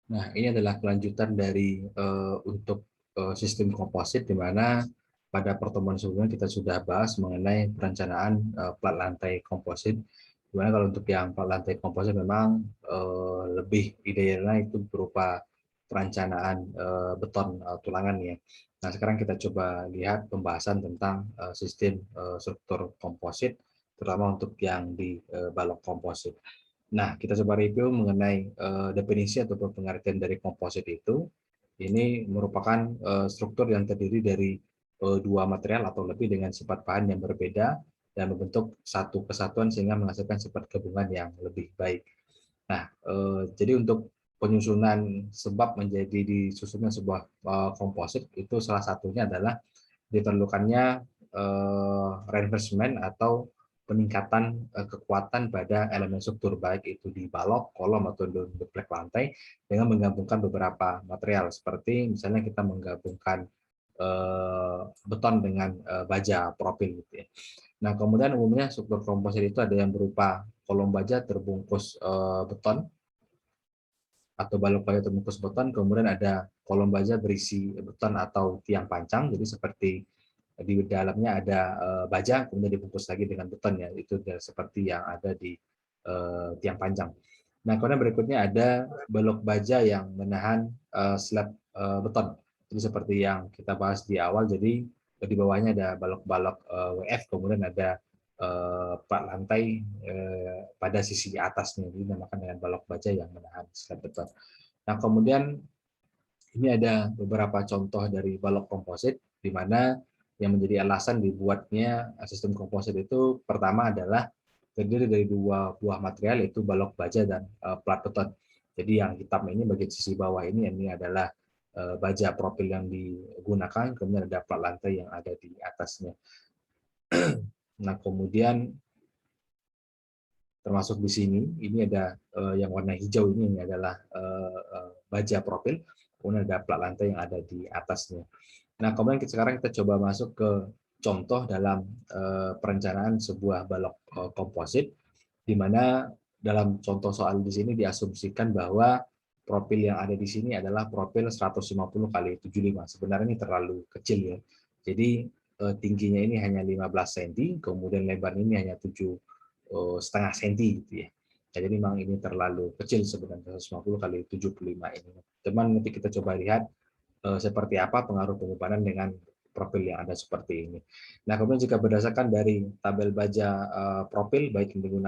Nah, ini adalah kelanjutan dari untuk sistem komposit, di mana pada pertemuan sebelumnya kita sudah bahas mengenai perencanaan plat lantai komposit. Di mana kalau untuk yang plat lantai komposit memang lebih idealnya itu berupa perencanaan beton tulangan ya. Nah, sekarang kita coba lihat pembahasan tentang sistem struktur komposit, terutama untuk yang di balok komposit. Nah, kita coba review mengenai definisi ataupun pengertian dari komposit itu. Ini merupakan struktur yang terdiri dari dua material atau lebih dengan sifat bahan yang berbeda dan membentuk satu kesatuan sehingga menghasilkan sifat gabungan yang lebih baik. Nah, jadi untuk penyusunan sebab menjadi disusunnya sebuah komposit itu salah satunya adalah diperlukannya reinforcement atau peningkatan kekuatan pada elemen struktur, baik itu di balok, kolom, atau di geplek lantai, dengan menggabungkan beberapa material, seperti misalnya kita menggabungkan beton dengan baja profil gitu ya. Nah, kemudian umumnya struktur komposit itu ada yang berupa kolom baja terbungkus beton atau balok baja terbungkus beton, kemudian ada kolom baja berisi beton atau tiang pancang, jadi seperti di dalamnya ada baja, kemudian dibungkus lagi dengan beton ya, itu seperti yang ada di tiang panjang. Nah, kemudian berikutnya ada balok baja yang menahan slab beton. Jadi seperti yang kita bahas di awal, jadi di bawahnya ada balok-balok WF, kemudian ada plat lantai pada sisi atasnya, jadi dinamakan dengan balok baja yang menahan slab beton. Nah, kemudian ini ada beberapa contoh dari balok komposit, di mana yang menjadi alasan dibuatnya sistem komposit itu pertama adalah terdiri dari dua buah material, yaitu balok baja dan plat beton. Jadi yang hitam ini bagian sisi bawah ini adalah baja profil yang digunakan, kemudian ada plat lantai yang ada di atasnya. Nah, kemudian termasuk di sini, ini ada yang warna hijau ini adalah baja profil, kemudian ada plat lantai yang ada di atasnya. Nah, kemudian sekarang kita coba masuk ke contoh dalam perencanaan sebuah balok komposit, di mana dalam contoh soal di sini diasumsikan bahwa profil yang ada di sini adalah profil 150 kali 75. Sebenarnya ini terlalu kecil ya. Jadi tingginya ini hanya 15 cm, kemudian lebarnya ini hanya 7,5 cm gitu ya. Jadi memang ini terlalu kecil sebenarnya, 150 kali 75 ini. Cuman nanti kita coba lihat seperti apa pengaruh pengubahan dengan profil yang ada seperti ini. Nah, kemudian jika berdasarkan dari tabel baja profil, baik yang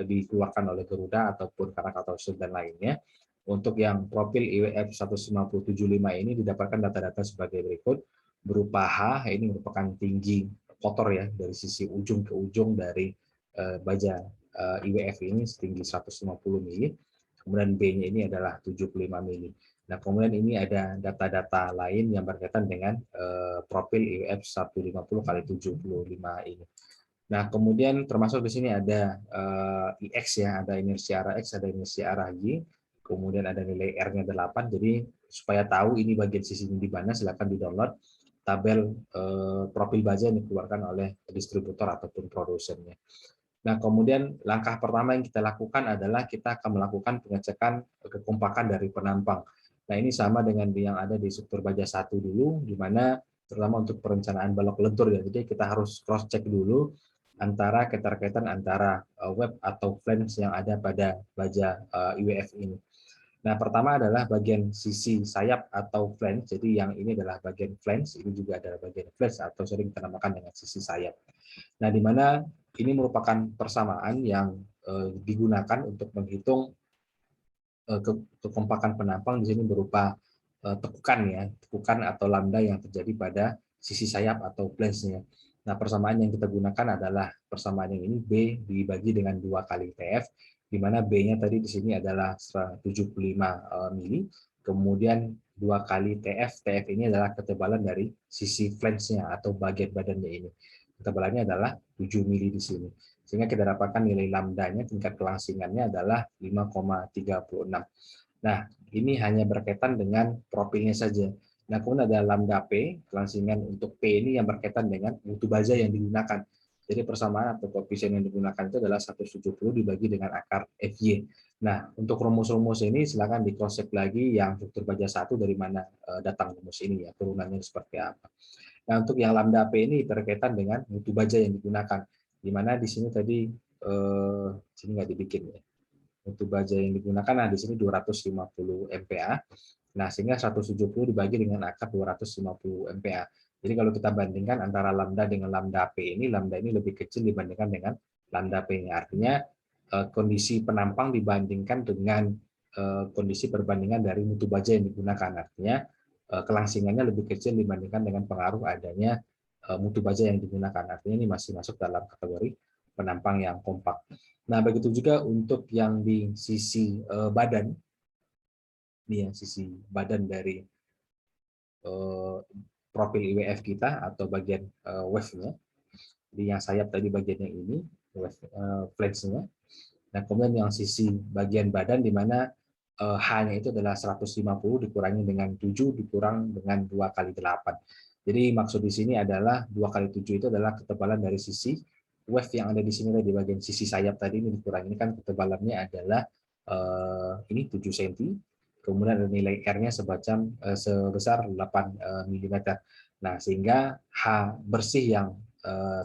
dikeluarkan oleh Garuda ataupun Krakatau dan lainnya, untuk yang profil IWF 15075 ini didapatkan data-data sebagai berikut, berupa H, ini merupakan tinggi kotor ya, dari sisi ujung ke ujung dari baja IWF ini setinggi 150 mili, kemudian B-nya ini adalah 75 mili. Nah, kemudian ini ada data-data lain yang berkaitan dengan profil IWF 150 kali 75 ini. Nah, kemudian termasuk di sini ada IX ya, ada inersia arah X, ada inersia arah Y, kemudian ada nilai R-nya 8. Jadi supaya tahu ini bagian sisinya di mana, silakan di-download tabel profil baja yang dikeluarkan oleh distributor ataupun produsennya. Nah, kemudian langkah pertama yang kita lakukan adalah kita akan melakukan pengecekan kekompakan dari penampang. Nah, ini sama dengan yang ada di struktur baja 1 dulu, di mana terutama untuk perencanaan balok lentur ya. Jadi kita harus cross check dulu antara keterkaitan antara web atau flange yang ada pada baja IWF ini. Nah, pertama adalah bagian sisi sayap atau flange. Jadi yang ini adalah bagian flange, ini juga adalah bagian flange atau sering kita namakan dengan sisi sayap. Nah, di mana ini merupakan persamaan yang digunakan untuk menghitung kekompakan penampang di sini berupa tekukan ya, tekukan atau lambda yang terjadi pada sisi sayap atau flange-nya. Nah, persamaan yang kita gunakan adalah persamaan yang ini, B dibagi dengan 2 kali TF, di mana B-nya tadi di sini adalah 175 mili, kemudian 2 kali TF, TF ini adalah ketebalan dari sisi flange-nya atau bagian badannya ini. Ketebalannya adalah 7 mili di sini. Sehingga kita dapatkan nilai lambdanya, tingkat kelangsingannya adalah 5,36. Nah, ini hanya berkaitan dengan profilnya saja. Nah, kemudian ada lambda P, kelangsingan untuk P ini yang berkaitan dengan mutu baja yang digunakan. Jadi persamaan atau koefisien yang digunakan itu adalah 170 dibagi dengan akar FY. Nah, untuk rumus-rumus ini silakan di cross check lagi yang struktur baja 1 dari mana datang rumus ini ya, turunannya seperti apa. Nah, untuk yang lambda P ini berkaitan dengan mutu baja yang digunakan. Di mana di sini tadi sini nggak dibikin ya. Mutu baja yang digunakan, nah di sini 250 MPa. Nah, sehingga 170 dibagi dengan akar 250 MPa. Jadi kalau kita bandingkan antara lambda dengan lambda P ini, lambda ini lebih kecil dibandingkan dengan lambda P-nya. Artinya kondisi penampang dibandingkan dengan kondisi perbandingan dari mutu baja yang digunakan. Artinya kelangsingannya lebih kecil dibandingkan dengan pengaruh adanya mutu baja yang digunakan. Artinya ini masih masuk dalam kategori penampang yang kompak. Nah, begitu juga untuk yang di sisi badan, ini yang sisi badan dari profil IWF kita atau bagian wave-nya. Jadi yang sayap tadi bagiannya ini, flange-nya. Nah, kemudian yang sisi bagian badan di mana H-nya itu adalah 150 dikurangi dengan 7 dikurang dengan 2 kali 8. Jadi maksud di sini adalah 2 kali 7 itu adalah ketebalan dari sisi wave yang ada di sini di bagian sisi sayap tadi ini dikurangi. Ini kan ketebalannya adalah ini 7 cm. Kemudian ada nilai R-nya sebesar 8 mm. Nah, sehingga H bersih yang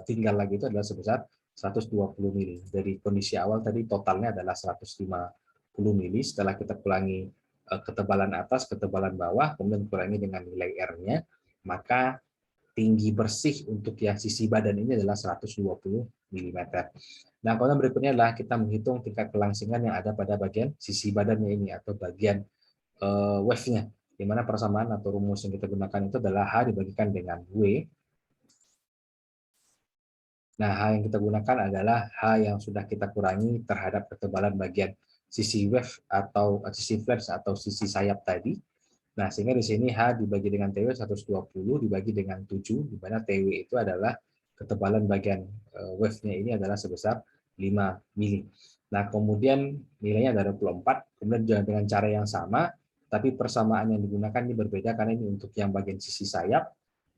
tinggal lagi itu adalah sebesar 120 mili. Dari kondisi awal tadi totalnya adalah 150 mili. Setelah kita kurangi ketebalan atas, ketebalan bawah, kemudian kurangi dengan nilai R-nya, maka tinggi bersih untuk yang sisi badan ini adalah 120 mm. Nah, kemudian berikutnya adalah kita menghitung tingkat kelangsingan yang ada pada bagian sisi badannya ini atau bagian wave-nya, di mana persamaan atau rumus yang kita gunakan itu adalah H dibagikan dengan W. Nah, H yang kita gunakan adalah H yang sudah kita kurangi terhadap ketebalan bagian sisi wave atau sisi flaps atau sisi sayap tadi. Nah, sehingga di sini H dibagi dengan TW 120 dibagi dengan 7, di mana TW itu adalah ketebalan bagian wave-nya ini adalah sebesar 5 mili. Nah, kemudian nilainya ada 24, kemudian dengan cara yang sama, tapi persamaan yang digunakan ini berbeda karena ini untuk yang bagian sisi sayap,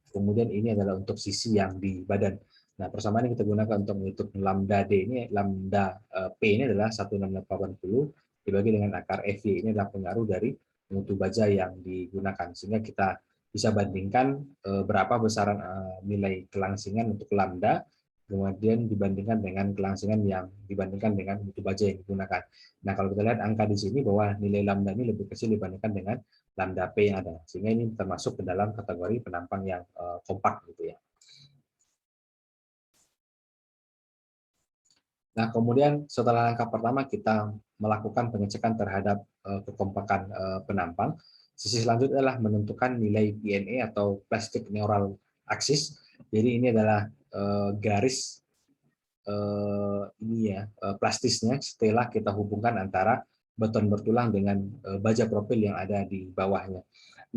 kemudian ini adalah untuk sisi yang di badan. Nah, persamaan yang kita gunakan untuk menghitung lambda D ini, lambda P ini adalah 16880 dibagi dengan akar FY. Ini adalah pengaruh dari mutu baja yang digunakan. Sehingga kita bisa bandingkan berapa besaran nilai kelangsingan untuk lambda, kemudian dibandingkan dengan kelangsingan yang dibandingkan dengan mutu baja yang digunakan. Nah, kalau kita lihat angka di sini bahwa nilai lambda ini lebih kecil dibandingkan dengan lambda P yang ada. Sehingga ini termasuk ke dalam kategori penampang yang kompak gitu ya. Nah, kemudian setelah langkah pertama kita melakukan pengecekan terhadap kekompakan penampang, sisi selanjutnya adalah menentukan nilai PNA atau plastic neural axis. Jadi ini adalah garis ini ya plastisnya setelah kita hubungkan antara beton bertulang dengan baja profil yang ada di bawahnya.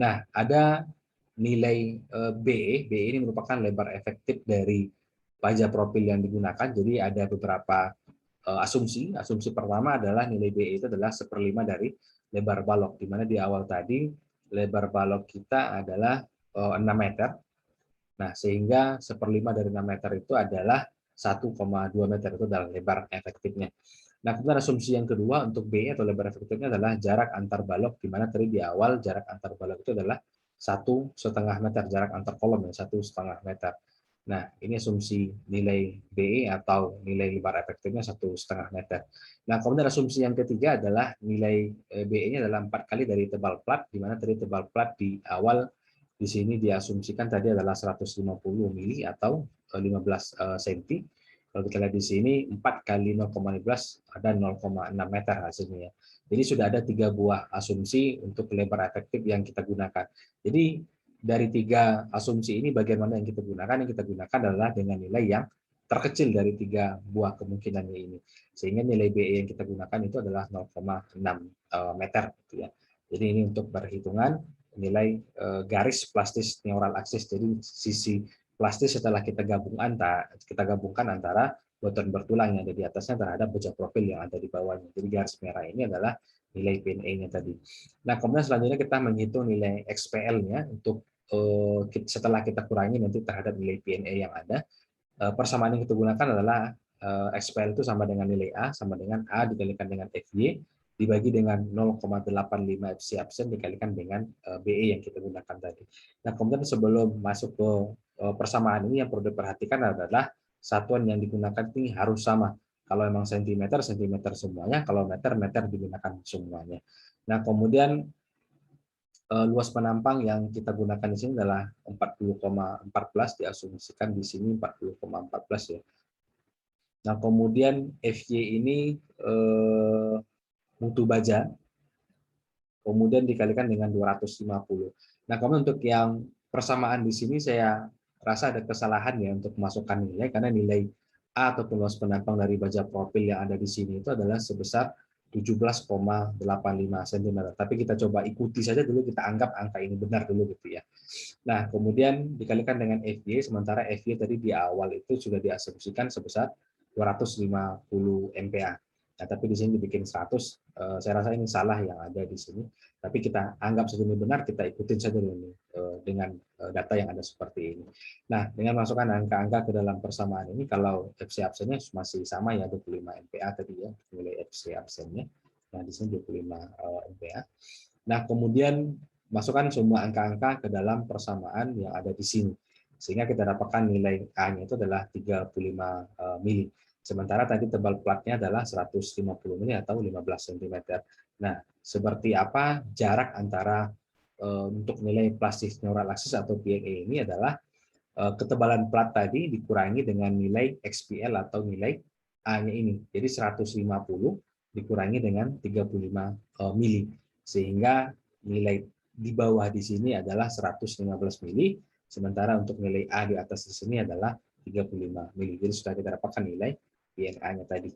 Nah, ada nilai BE ini merupakan lebar efektif dari baja profil yang digunakan. Jadi ada beberapa asumsi. Asumsi pertama adalah nilai BE itu adalah 1/5 dari lebar balok, di mana di awal tadi lebar balok kita adalah 6 meter. Nah, sehingga 1/5 dari 6 meter itu adalah 1,2 meter itu adalah lebar efektifnya. Nah, kemudian asumsi yang kedua untuk B atau lebar efektifnya adalah jarak antar balok, di mana tadi di awal jarak antar balok itu adalah 1,5 meter, jarak antar kolom ya 1,5 meter. Nah, ini asumsi nilai BE atau nilai lebar efektifnya 1,5 meter. Nah, kemudian asumsi yang ketiga adalah nilai BE-nya adalah 4 kali dari tebal plat, di mana tadi tebal plat di awal di sini diasumsikan tadi adalah 150 mili atau 15 cm. Kalau kita lihat di sini 4 kali 0,15 ada 0,6 meter hasilnya. Jadi sudah ada 3 buah asumsi untuk lebar efektif yang kita gunakan. Jadi dari 3 asumsi ini bagian mana yang kita gunakan? Yang kita gunakan adalah dengan nilai yang terkecil dari 3 buah kemungkinannya ini. Sehingga nilai BE yang kita gunakan itu adalah 0,6 meter gitu ya. Jadi ini untuk perhitungan nilai garis plastis neural axis. Jadi sisi plastis setelah kita gabungkan antara beton bertulang yang ada di atasnya terhadap baja profil yang ada di bawahnya. Jadi garis merah ini adalah nilai PNA-nya tadi. Nah, kemudian selanjutnya kita menghitung nilai XPL-nya untuk setelah kita kurangi nanti terhadap nilai PNA yang ada. Persamaan yang kita gunakan adalah XPL itu sama dengan nilai A sama dengan A dikalikan dengan FY dibagi dengan 0,85 FC absen dikalikan dengan BE yang kita gunakan tadi. Nah, kemudian sebelum masuk ke persamaan ini yang perlu diperhatikan adalah satuan yang digunakan ini harus sama. Kalau memang sentimeter, sentimeter semuanya. Kalau meter, meter digunakan semuanya. Nah, kemudian luas penampang yang kita gunakan di sini adalah 40,14, diasumsikan di sini 40,14 ya. Nah, kemudian FY ini mutu baja, kemudian dikalikan dengan 250. Nah, kemudian untuk yang persamaan di sini saya rasa ada kesalahan ya untuk memasukkan nilai, karena nilai A atau luas penampang dari baja profil yang ada di sini itu adalah sebesar 17,85 cm. Tapi kita coba ikuti saja dulu, kita anggap angka ini benar dulu gitu ya. Nah, kemudian dikalikan dengan FY, sementara FY tadi di awal itu sudah diasumsikan sebesar 250 MPa. Nah, tapi di sini dibikin 100, saya rasa ini salah yang ada di sini. Tapi kita anggap saja ini benar, kita ikutin saja dulu dengan data yang ada seperti ini. Nah, dengan masukkan angka-angka ke dalam persamaan ini, kalau FC absennya masih sama ya, 25 MPa tadi ya, nilai FC absennya. Nah, di sini 25 MPa. Nah, kemudian masukkan semua angka-angka ke dalam persamaan yang ada di sini. Sehingga kita dapatkan nilai A-nya itu adalah 35 mili. Sementara tadi tebal platnya adalah 150 mili atau 15 cm. Nah, seperti apa jarak antara untuk nilai plastik neural axis atau PNA ini adalah ketebalan plat tadi dikurangi dengan nilai XPL atau nilai A-nya ini. Jadi 150 dikurangi dengan 35 mili. Sehingga nilai di bawah di sini adalah 115 mili, sementara untuk nilai A di atas di sini adalah 35 mili. Jadi sudah kita dapatkan nilai PNA-nya tadi.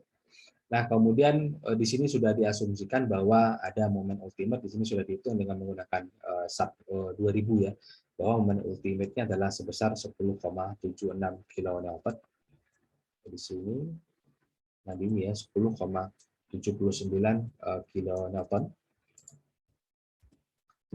Nah, kemudian di sini sudah diasumsikan bahwa ada momen ultimate, di sini sudah dihitung dengan menggunakan sub 2000 ya, bahwa momen ultimate-nya adalah sebesar 10,76 kN. Di sini, nah ini ya 10,79 kN.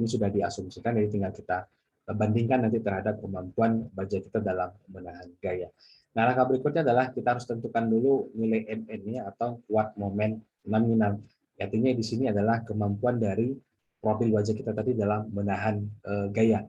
Ini sudah diasumsikan, jadi tinggal kita bandingkan nanti terhadap kemampuan baja kita dalam menahan gaya. Nah, langkah berikutnya adalah kita harus tentukan dulu nilai MN-nya atau kuat momen nominal. Artinya di sini adalah kemampuan dari profil wajah kita tadi dalam menahan gaya.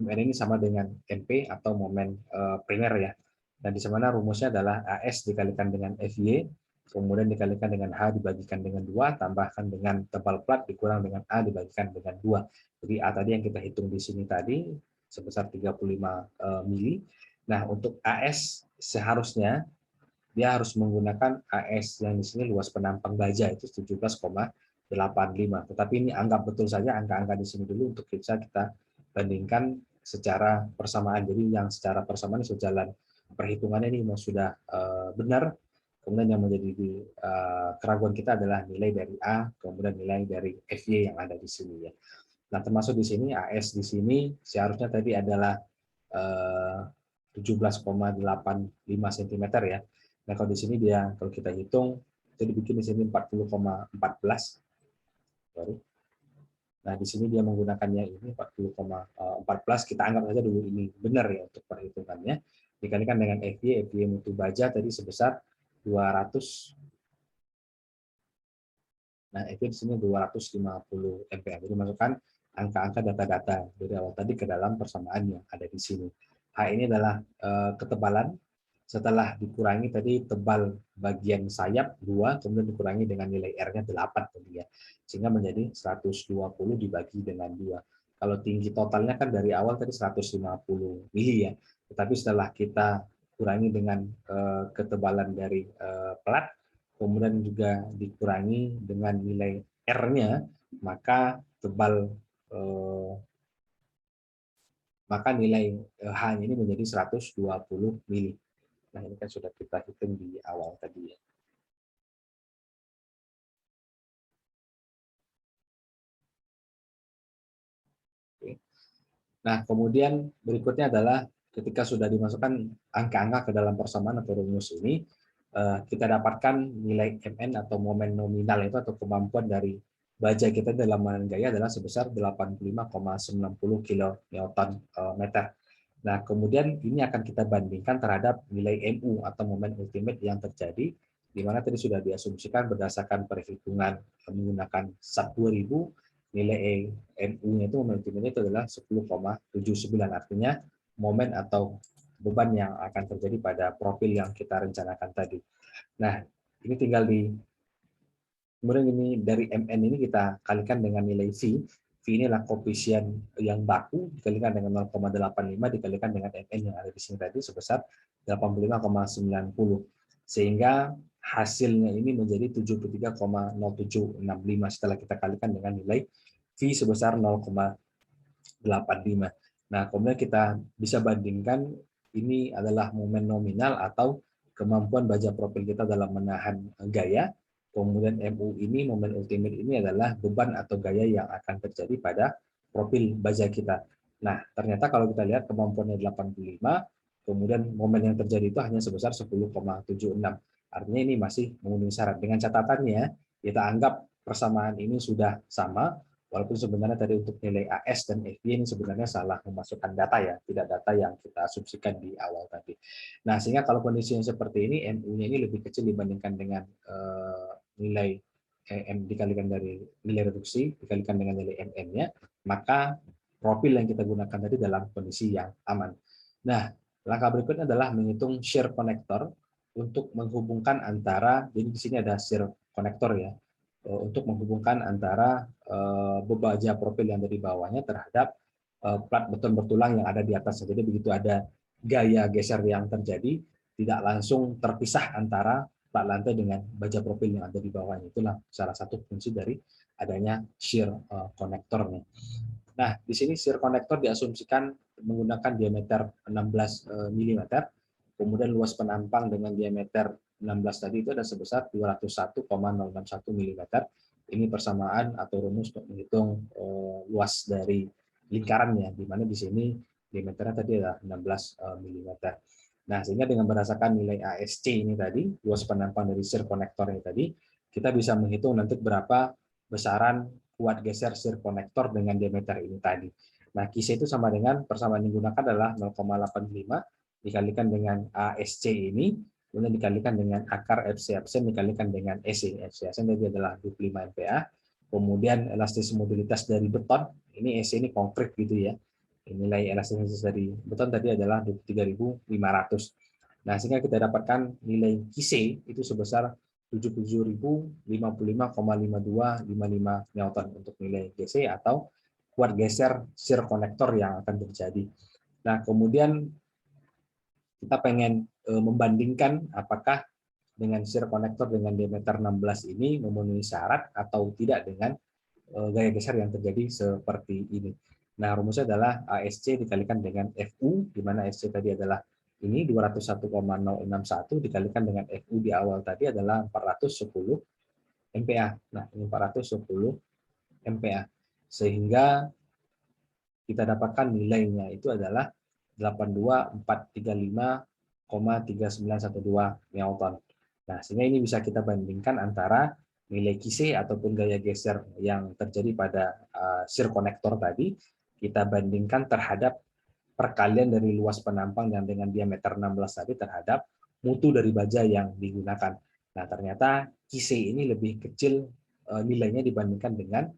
MN ini sama dengan MP atau momen primer ya. Dan di mana rumusnya adalah AS dikalikan dengan FY, kemudian dikalikan dengan H dibagikan dengan 2, tambahkan dengan tebal plat dikurang dengan A dibagikan dengan 2. Jadi A tadi yang kita hitung di sini tadi sebesar 35 mili. Nah, untuk AS seharusnya dia harus menggunakan AS yang di sini luas penampang baja itu 17,85. Tetapi ini anggap betul saja angka-angka di sini dulu untuk kita bandingkan secara persamaan. Jadi yang secara persamaan sejalan perhitungannya ini sudah benar. Kemudian yang menjadi keraguan kita adalah nilai dari A, kemudian nilai dari FY yang ada di sini ya. Nah, termasuk di sini AS di sini seharusnya tadi adalah 17,85 cm ya. Nah, kalau di sini dia kalau kita hitung itu dibikin di sini 40,14 baru. Nah, di sini dia menggunakannya ini 40,14, kita anggap saja dulu ini benar ya untuk perhitungannya. Dikalikan dengan FY mutu baja tadi sebesar 200. Nah, FY di sini 250 MPa. Jadi masukkan angka-angka data-data dari awal tadi ke dalam persamaan yang ada di sini. H ini adalah ketebalan setelah dikurangi tadi tebal bagian sayap 2, kemudian dikurangi dengan nilai R-nya 8 tadi ya. Sehingga menjadi 120 dibagi dengan 2. Kalau tinggi totalnya kan dari awal tadi 150 mili ya. Tetapi setelah kita kurangi dengan ketebalan dari plat, kemudian juga dikurangi dengan nilai R-nya, maka nilai H-nya ini menjadi 120 mili. Nah, ini kan sudah kita hitung di awal tadi ya. Oke. Nah, kemudian berikutnya adalah ketika sudah dimasukkan angka-angka ke dalam persamaan atau rumus ini, kita dapatkan nilai MN atau momen nominal itu atau kemampuan dari baja kita dalam menahan gaya adalah sebesar 85,90 kN/meter. Nah, kemudian ini akan kita bandingkan terhadap nilai MU atau momen ultimate yang terjadi di mana tadi sudah diasumsikan berdasarkan perhitungan menggunakan SAT 2000, nilai MU-nya itu momen ultimate itu adalah 10,79, artinya momen atau beban yang akan terjadi pada profil yang kita rencanakan tadi. Nah, ini tinggal kemudian ini dari MN ini kita kalikan dengan nilai V. V ini adalah koefisien yang baku dikalikan dengan 0,85 dikalikan dengan MN yang ada di sini tadi sebesar 85,90. Sehingga hasilnya ini menjadi 73,0765 setelah kita kalikan dengan nilai V sebesar 0,85. Nah, kemudian kita bisa bandingkan ini adalah momen nominal atau kemampuan baja profil kita dalam menahan gaya. Kemudian MU ini, momen ultimate ini adalah beban atau gaya yang akan terjadi pada profil baja kita. Nah, ternyata kalau kita lihat kemampuannya 85, kemudian momen yang terjadi itu hanya sebesar 10,76. Artinya ini masih memenuhi syarat. Dengan catatannya, kita anggap persamaan ini sudah sama, walaupun sebenarnya tadi untuk nilai AS dan FY ini sebenarnya salah memasukkan data ya, tidak data yang kita asumsikan di awal tadi. Nah, sehingga kalau kondisinya seperti ini, MU-nya ini lebih kecil dibandingkan dengan nilai M dikalikan dari nilai reduksi, dikalikan dengan nilai MN-nya, maka profil yang kita gunakan tadi dalam kondisi yang aman. Nah, langkah berikutnya adalah menghitung shear connector untuk menghubungkan antara, jadi di sini ada shear connector ya, untuk menghubungkan antara bebaja profil yang dari bawahnya terhadap plat beton bertulang yang ada di atasnya. Jadi begitu ada gaya geser yang terjadi, tidak langsung terpisah antara plat lantai dengan baja profil yang ada di bawahnya. Itulah salah satu fungsi dari adanya shear connector-nya. Nah, di sini shear connector diasumsikan menggunakan diameter 16 mm, kemudian luas penampang dengan diameter 16 tadi itu ada sebesar 201,061 mm. Ini persamaan atau rumus untuk menghitung luas dari lingkarannya, di mana di sini diameternya tadi adalah 16 mm. Nah, sehingga dengan berdasarkan nilai ASC ini tadi, luas penampang dari shear connector ini tadi, kita bisa menghitung nanti berapa besaran kuat geser shear connector dengan diameter ini tadi. Nah, QC itu sama dengan persamaan yang digunakan adalah 0,85 dikalikan dengan ASC ini, kemudian dikalikan dengan akar FC absen dikalikan dengan EC. FC absen tadi adalah 25 MPa. Kemudian elastis mobilitas dari beton, ini EC ini konkret gitu ya. Nilai elastisitas dari beton tadi adalah 23.500. Nah, sehingga kita dapatkan nilai QC itu sebesar 77.055,5255 Newton untuk nilai GC atau kuat geser shear connector yang akan terjadi. Nah, kemudian kita pengen membandingkan apakah dengan shear connector dengan diameter 16 ini memenuhi syarat atau tidak dengan gaya geser yang terjadi seperti ini. Nah, rumusnya adalah ASC dikalikan dengan FU, di mana SC tadi adalah ini 201,061 dikalikan dengan FU di awal tadi adalah 410 MPa. Nah, ini 410 MPa. Sehingga kita dapatkan nilainya itu adalah 82435,3912 Newton. Nah, sehingga ini bisa kita bandingkan antara nilai QC ataupun gaya geser yang terjadi pada shear connector tadi, kita bandingkan terhadap perkalian dari luas penampang yang dengan diameter 16 tadi terhadap mutu dari baja yang digunakan. Nah, ternyata QC ini lebih kecil nilainya dibandingkan dengan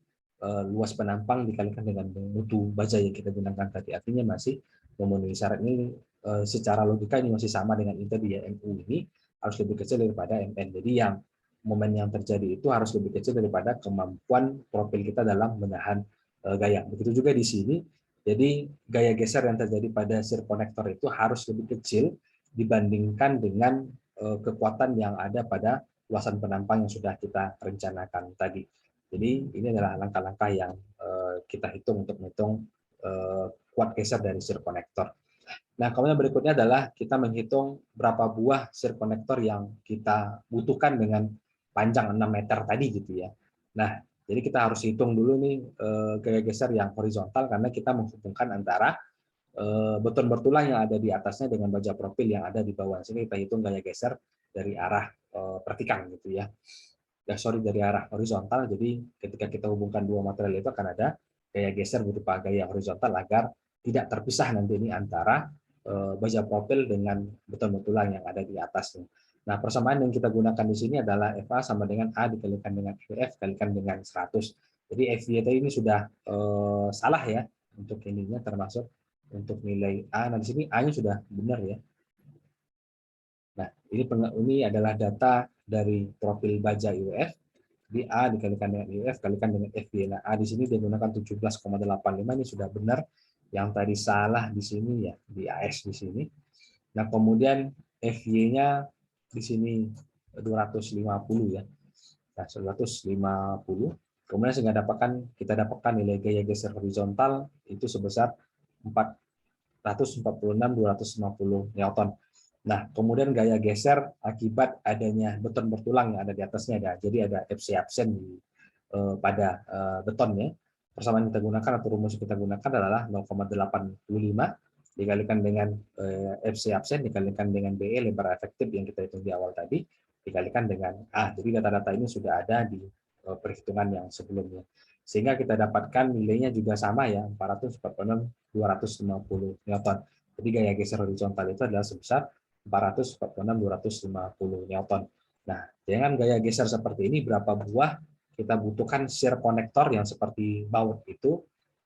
luas penampang dikalikan dengan mutu baja yang kita gunakan tadi. Artinya masih memenuhi syarat ini secara logika ini masih sama dengan ini tadi ya, MU ini harus lebih kecil daripada MN. Jadi yang momen yang terjadi itu harus lebih kecil daripada kemampuan profil kita dalam menahan gaya. Begitu juga di sini. Jadi gaya geser yang terjadi pada shear connector itu harus lebih kecil dibandingkan dengan kekuatan yang ada pada luasan penampang yang sudah kita rencanakan tadi. Jadi ini adalah langkah-langkah yang kita hitung untuk menghitung kuat geser dari shear connector. Nah, kemudian berikutnya adalah kita menghitung berapa buah shear connector yang kita butuhkan dengan panjang 6 meter tadi gitu ya. Nah, jadi kita harus hitung dulu nih gaya geser yang horizontal karena kita menghubungkan antara beton bertulang yang ada di atasnya dengan baja profil yang ada di bawah. Sini kita hitung gaya geser dari arah vertikal gitu ya. Dari arah horizontal. Jadi ketika kita hubungkan dua material itu akan ada gaya geser berupa gaya horizontal agar tidak terpisah nanti ini antara baja profil dengan beton bertulang yang ada di atasnya. Nah, persamaan yang kita gunakan di sini adalah FA sama dengan A dikalikan dengan FF kalikan dengan 100. Jadi FY tadi ini sudah salah ya untuk ininya, termasuk untuk nilai A. Nah, di sini A-nya sudah benar ya. Nah, ini adalah data dari profil baja IWF. Di A dikalikan dengan IWF kalikan dengan FY. Nah, A di sini digunakan 17,85, ini sudah benar. Yang tadi salah di sini ya di AS di sini. Nah, kemudian FY-nya di sini 250 ya. Nah, 150. Kemudian sehingga kita dapatkan nilai gaya geser horizontal itu sebesar 446.250 Newton. Nah, kemudian gaya geser akibat adanya beton bertulang yang ada di atasnya ada. Jadi ada FC absen pada betonnya. Persamaan kita gunakan atau rumus kita gunakan adalah 0,85 dikalikan dengan FC absen dikalikan dengan BE lebar efektif yang kita hitung di awal tadi dikalikan dengan A. Jadi data-data ini sudah ada di perhitungan yang sebelumnya. Sehingga kita dapatkan nilainya juga sama ya, 446.250 Newton. Jadi gaya geser horizontal itu adalah sebesar 446.250 Newton. Nah, dengan gaya geser seperti ini, berapa buah kita butuhkan shear konektor yang seperti baut itu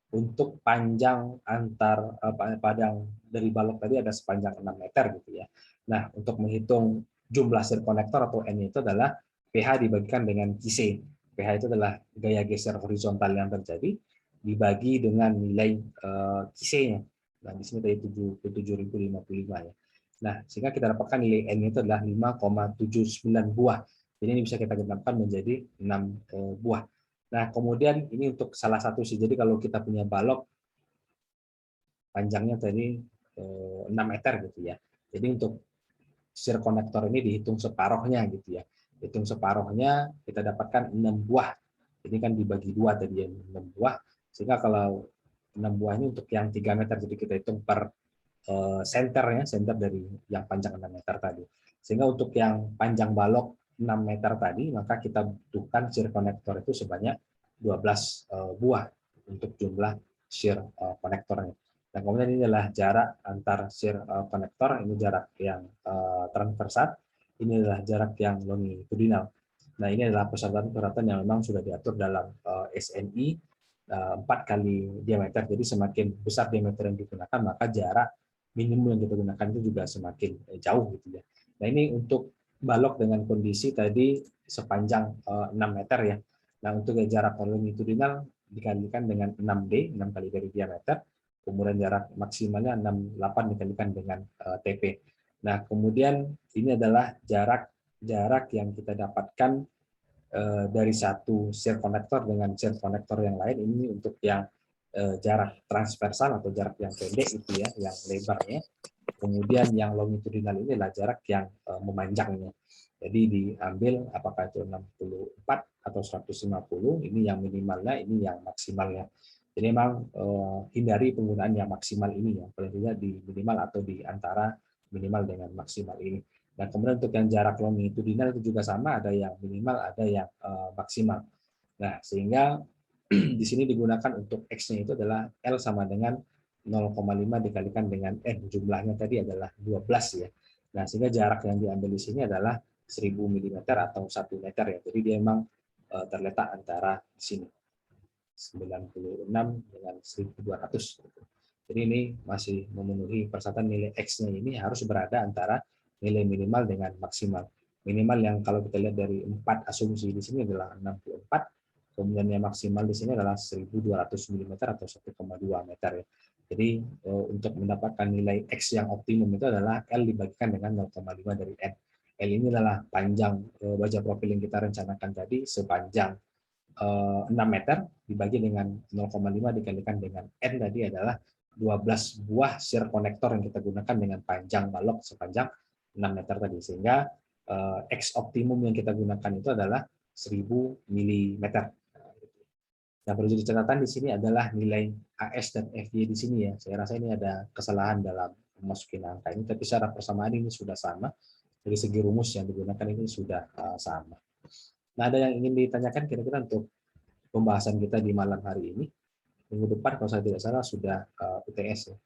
untuk panjang antar padang dari balok tadi ada sepanjang 6 meter gitu ya. Nah, untuk menghitung jumlah shear konektor atau N itu adalah PH dibagikan dengan QC. PH itu adalah gaya geser horizontal yang terjadi dibagi dengan nilai QC-nya. Nah, di sini tadi 77.055 ya. Nah, sehingga kita dapatkan nilai N itu adalah 5,79 buah. Jadi ini bisa kita genapkan menjadi 6 buah. Nah, kemudian ini untuk salah satu sih. Jadi kalau kita punya balok panjangnya tadi 6 meter gitu ya. Jadi untuk shear konektor ini dihitung separohnya gitu ya. Hitung separohnya kita dapatkan 6 buah. Jadi kan dibagi 2 tadi ya 6 buah. Sehingga kalau 6 buah ini untuk yang 3 meter jadi kita hitung per senternya, senter dari yang panjang 6 meter tadi. Sehingga untuk yang panjang balok 6 meter tadi, maka kita butuhkan shear konektor itu sebanyak 12 buah untuk jumlah shear konektornya. Dan kemudian ini adalah jarak antar shear konektor, ini jarak yang transversat, ini adalah jarak yang longitudinal. Nah, ini adalah persyaratan-persyaratan yang memang sudah diatur dalam SNI 4 kali diameter. Jadi semakin besar diameter yang digunakan, maka jarak minimum yang kita gunakan itu juga semakin jauh gitu ya. Nah, ini untuk balok dengan kondisi tadi sepanjang 6 meter ya. Nah, untuk jarak longitudinal dikalikan dengan 6D, 6 kali dari diameter, kemudian jarak maksimalnya 68 dikalikan dengan TP. Nah, kemudian ini adalah jarak yang kita dapatkan dari satu shear konektor dengan shear konektor yang lain. Ini untuk yang jarak transversal atau jarak yang pendek itu ya, yang lebarnya. Kemudian yang longitudinal ini adalah jarak yang memanjangnya. Jadi diambil apakah itu 64 atau 150, ini yang minimalnya, ini yang maksimalnya. Jadi memang hindari penggunaan yang maksimal ini ya, paling tidak di minimal atau di antara minimal dengan maksimal ini. Dan kemudian untuk yang jarak longitudinal itu juga sama, ada yang minimal, ada yang maksimal. Nah, sehingga di sini digunakan untuk X-nya itu adalah L sama dengan 0,5 dikalikan dengan N. Jumlahnya tadi adalah 12 ya. Nah, sehingga jarak yang diambil di sini adalah 1000 mm atau 1 meter ya. Jadi dia memang terletak antara di sini. 96 dengan 1200. Jadi ini masih memenuhi persyaratan nilai X-nya ini harus berada antara nilai minimal dengan maksimal. Minimal yang kalau kita lihat dari 4 asumsi di sini adalah 64, kemudian yang maksimal di sini adalah 1200 mm atau 1,2 meter ya. Jadi untuk mendapatkan nilai X yang optimum itu adalah L dibagikan dengan 0,5 dari N. L ini adalah panjang baja profil yang kita rencanakan tadi sepanjang 6 meter dibagi dengan 0,5 dikalikan dengan N tadi adalah 12 buah shear konektor yang kita gunakan dengan panjang balok sepanjang 6 meter tadi. Sehingga X optimum yang kita gunakan itu adalah 1000 mm. Yang perlu jadi catatan di sini adalah nilai AS dan FY di sini ya. Saya rasa ini ada kesalahan dalam memasukin angka ini, tapi secara persamaan ini sudah sama. Dari segi rumus yang digunakan ini sudah sama. Nah, ada yang ingin ditanyakan kira-kira untuk pembahasan kita di malam hari ini? Minggu depan kalau saya tidak salah sudah UTS ya.